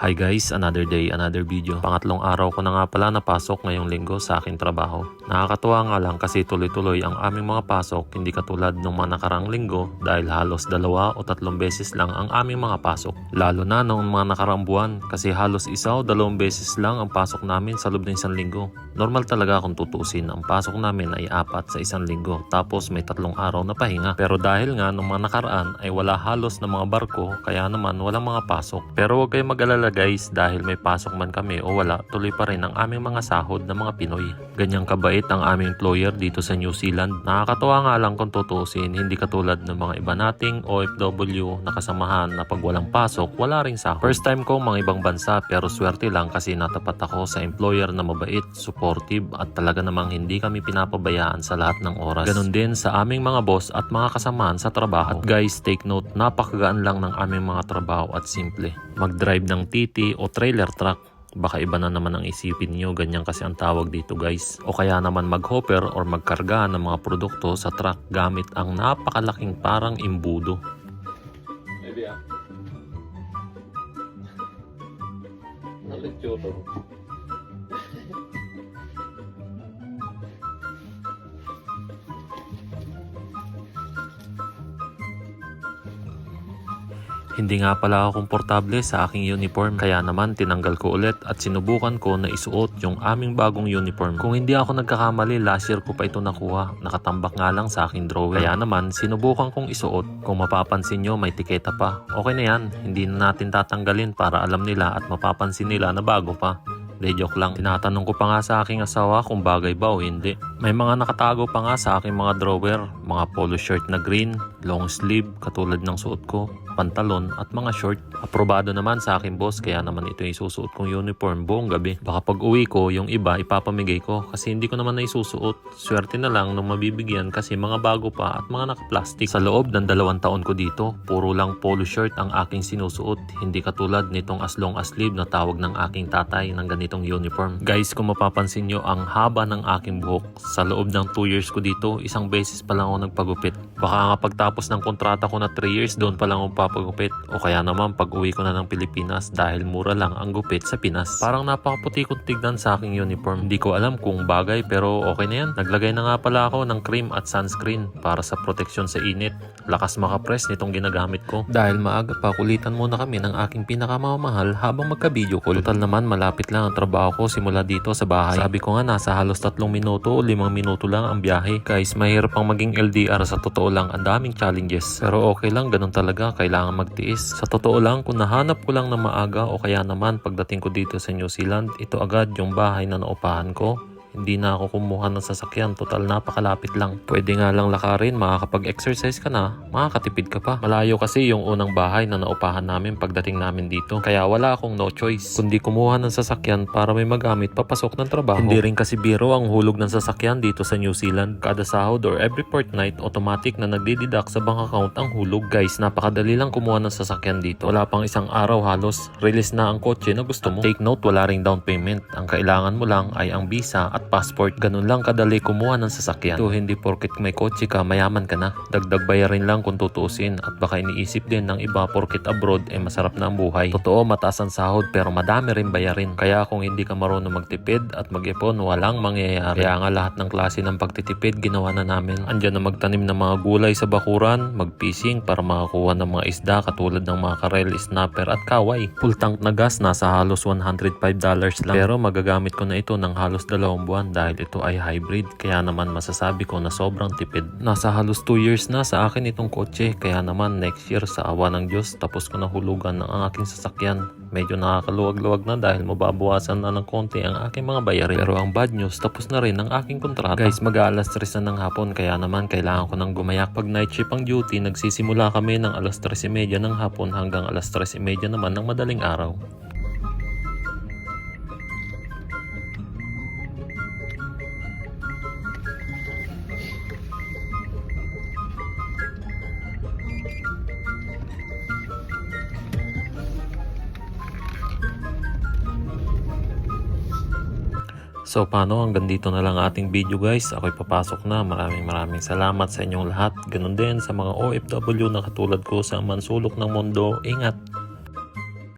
Hi guys, another day, another video. Pangatlong araw ko na nga pala napasok ngayong linggo sa aking trabaho. Nakakatuwa nga lang kasi tuloy-tuloy ang aming mga pasok, hindi katulad ng mga nakarang linggo dahil halos 2 o 3 beses lang ang aming mga pasok. Lalo na noong mga nakarang buwan kasi halos 1 o 2 beses lang ang pasok namin sa loob ng 1 linggo. Normal talaga kung tutuusin, ang pasok namin ay 4 sa 1 linggo tapos may 3 araw na pahinga. Pero dahil nga noong mga nakaraan ay wala halos na mga barko kaya naman walang mga pasok. Pero huwag kayong mag-alala guys, dahil may pasok man kami o wala, tuloy pa rin ang aming mga sahod ng mga Pinoy. Ganyang kabait ang aming employer dito sa New Zealand. Nakakatawa nga lang kung tutuusin, hindi katulad ng mga iba nating OFW na kasamahan na pag walang pasok, wala ring sahod. First time ko mga ibang bansa pero swerte lang kasi natapat ako sa employer na mabait, supportive at talaga namang hindi kami pinapabayaan sa lahat ng oras. Ganon din sa aming mga boss at mga kasamahan sa trabaho. At guys, take note, napakagaan lang ng aming mga trabaho at simple. Mag-drive ng TT o trailer truck. Baka iba na naman ang isipin nyo, ganyan kasi ang tawag dito guys. O kaya naman mag-hopper or magkarga ng mga produkto sa truck gamit ang napakalaking parang imbudo. Maybe Hindi nga pala ako komportable sa aking uniform kaya naman tinanggal ko ulit at sinubukan ko na isuot yung aming bagong uniform. Kung hindi ako nagkakamali, last year ko pa ito nakuha. Nakatambak nga lang sa aking drawer. Kaya naman sinubukan kong isuot. Kung mapapansin nyo may tiketa pa. Okay na yan, hindi na natin tatanggalin para alam nila at mapapansin nila na bago pa. De joke lang. Tinatanong ko pa nga sa aking asawa kung bagay ba o hindi. May mga nakatago pa nga sa aking mga drawer. Mga polo shirt na green, long sleeve katulad ng suot ko, pantalon at mga short. Aprobado naman sa aking boss kaya naman ito yung susuot kong uniform buong gabi. Baka pag uwi ko yung iba ipapamigay ko kasi hindi ko naman na isusuot. Swerte na lang nung mabibigyan kasi mga bago pa at mga naka-plastic. Sa loob ng 2 taon ko dito, puro lang polo shirt ang aking sinusuot. Hindi katulad nitong as long as sleeve na tawag ng aking tatay ng ganitong uniform. Guys, kung mapapansin nyo ang haba ng aking buhok. Sa loob ng 2 years ko dito, 1 beses pa lang ako nagpagupit. Baka nga pagtapos ng kontrata ko na 3 years, doon pa lang ako papagupit. O kaya naman pag uwi ko na ng Pilipinas dahil mura lang ang gupit sa Pinas. Parang napakaputi kong tignan sa aking uniform. Hindi ko alam kung bagay pero okay na yan. Naglagay na nga pala ako ng cream at sunscreen para sa proteksyon sa init. Lakas makapress nitong ginagamit ko. Dahil maaga pa, kulitan muna kami ng aking pinakamamahal habang magka-video call. Total naman malapit lang ang trabaho ko simula dito sa bahay. Sabi ko nga nasa halos 3 minuto o 5 minuto lang ang biyahe. Guys, mahirap ang maging LDR, sa totoo lang ang daming challenges. Pero okay lang, ganun talaga, kailangan magtiis. Sa totoo lang, kung nahanap ko lang na maaga o kaya naman pagdating ko dito sa New Zealand, ito agad yung bahay na naupahan ko. Hindi na ako kumuha ng sasakyan, total napakalapit lang. Pwede nga lang lakarin, makakapag-exercise ka na, makakatipid ka pa. Malayo kasi yung unang bahay na naupahan namin pagdating namin dito. Kaya wala akong no choice kundi kumuha ng sasakyan para may magamit papasok ng trabaho. Hindi rin kasi biro ang hulog ng sasakyan dito sa New Zealand. Kada sahod or every fortnight, automatic na nagdideduct sa bank account ang hulog. Guys, napakadali lang kumuha ng sasakyan dito. Wala pang 1 araw halos, release na ang kotse na gusto mo. Take note, wala ring down payment. Ang kailangan mo lang ay ang visa at passport. Ganun lang kadali kumuha ng sasakyan. So hindi porket may kotse ka, mayaman ka na. Dagdag bayarin lang kung tutuusin at baka iniisip din ng iba porket abroad masarap na ang buhay. Totoo, mataas ang sahod pero madami rin bayarin. Kaya kung hindi ka marunong magtipid at mag-ipon, walang mangyayari. Kaya nga lahat ng klase ng pagtitipid ginawa na namin. Andyan na magtanim ng mga gulay sa bakuran, mag-fishing para makakuha ng mga isda katulad ng mga karel, snapper at kaway. Full tank na gas nasa halos $105 lang. Pero magagamit ko na ito ng halos 2 buwan dahil ito ay hybrid. Kaya naman masasabi ko na sobrang tipid. Nasa halos 2 years na sa akin itong kotse. Kaya naman next year sa awa ng Diyos tapos ko na hulugan ng aking sasakyan. Medyo nakakaluwag-luwag na dahil mababawasan na ng konti ang aking mga bayarin. Pero ang bad news, tapos na rin ang aking kontrata. Guys, mag-aalas 3 na ng hapon kaya naman kailangan ko nang gumayak. Pag night shift ang duty, nagsisimula kami ng alas 3:30 ng hapon hanggang alas 3:30 naman ng madaling araw. So paano, hanggang dito na lang ating video guys. Ako'y papasok na. Maraming salamat sa inyong lahat. Ganun din sa mga OFW na katulad ko sa mansulok ng mundo. Ingat!